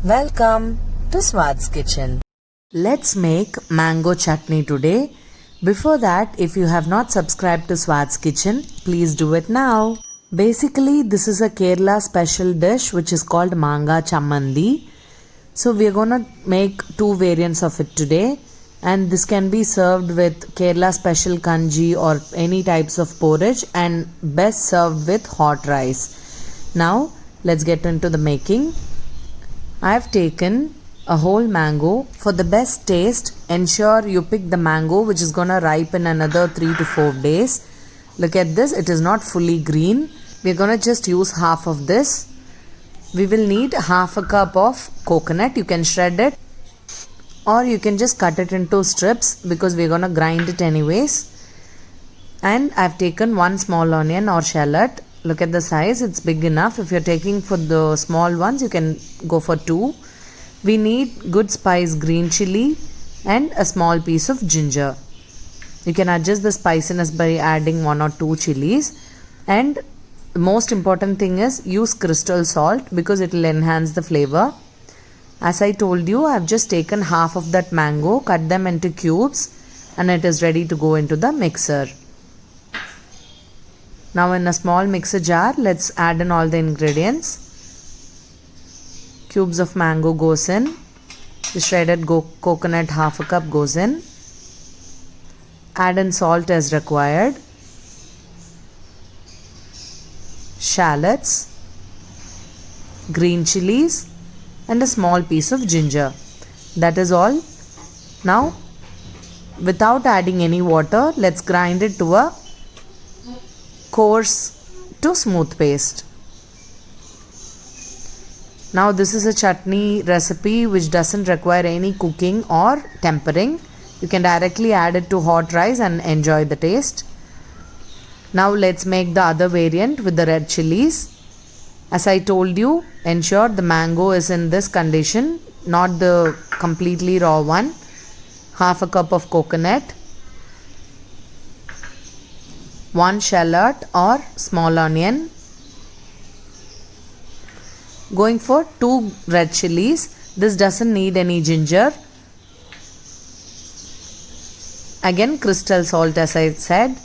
Welcome to Swad's Kitchen. Let's make mango chutney today. Before that, if you have not subscribed to Swad's Kitchen, please do it now. Basically, this is a Kerala special dish which is called manga chammandi. So we are gonna make two variants of it today, and this can be served with Kerala special kanji or any types of porridge, and best served with hot rice. Now let's get into the making. I have taken a whole mango. For the best taste, ensure you pick the mango which is gonna ripen another 3 to 4 days. Look at this, it is not fully green. We're gonna just use half of this. We will need half a cup of coconut. You can shred it or you can just cut it into strips because we're gonna grind it anyways. And I've taken one small onion or shallot. Look at the size, it's big enough. If you're taking for the small ones, you can go for 2. We need good spice green chili and a small piece of ginger. You can adjust the spiciness by adding 1 or 2 chilies. And the most important thing is use crystal salt because it will enhance the flavor. As I told you, I've just taken half of that mango, cut them into cubes, and it is ready to go into the mixer. Now in a small mixer jar, let's add in all the ingredients. Cubes of mango goes in. The shredded coconut half a cup goes in. Add in salt as required. Shallots, green chilies, and a small piece of ginger. That is all. Now, without adding any water, let's grind it to a coarse to smooth paste. Now this is a chutney recipe which doesn't require any cooking or tempering. You can directly add it to hot rice and enjoy the taste. Now let's make the other variant with the red chilies. As I told you, ensure the mango is in this condition, not the completely raw one. Half a cup of coconut, 1 shallot or small onion. Going for 2 red chilies. This doesn't need any ginger. Again, crystal salt as I said.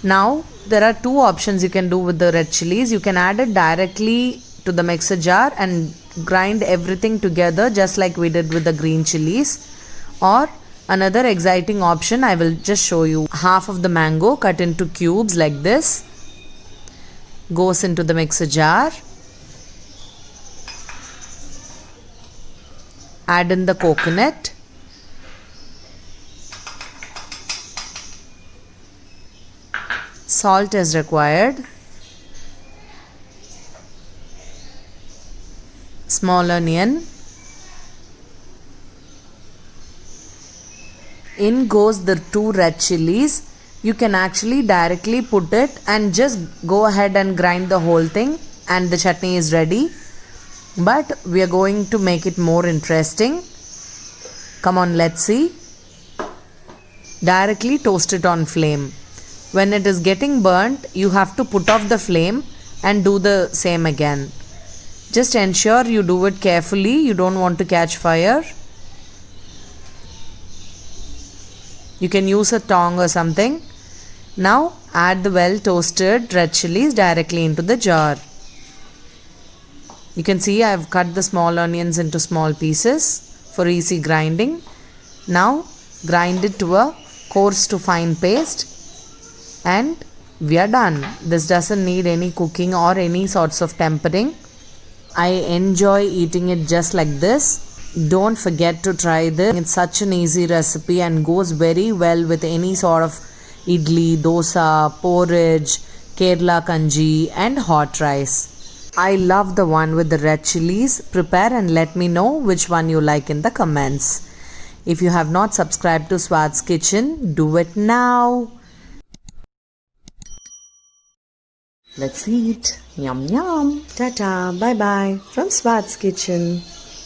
Now there are 2 options you can do with the red chilies. You can add it directly to the mixer jar and grind everything together just like we did with the green chilies. Or another exciting option, I will just show you. Half of the mango cut into cubes like this goes into the mixer jar. Add in the coconut. Salt as required. Small onion. In goes the 2 red chilies. You can actually directly put it and just go ahead and grind the whole thing and the chutney is ready. But we are going to make it more interesting. Come on, let's see. Directly toast it on flame. When it is getting burnt, you have to put off the flame and do the same again. Just ensure you do it carefully. You don't want to catch fire. You can use a tong or something. Now add the well toasted red chilies directly into the jar. You can see I have cut the small onions into small pieces for easy grinding. Now grind it to a coarse to fine paste and we are done. This doesn't need any cooking or any sorts of tempering. I enjoy eating it just like this. Don't forget to try this. It's such an easy recipe and goes very well with any sort of idli, dosa, porridge, Kerala kanji and hot rice. I love the one with the red chilies. Prepare and let me know which one you like in the comments. If you have not subscribed to Swad's Kitchen, do it now. Let's eat. Yum yum. Tata. Bye bye from Swad's Kitchen.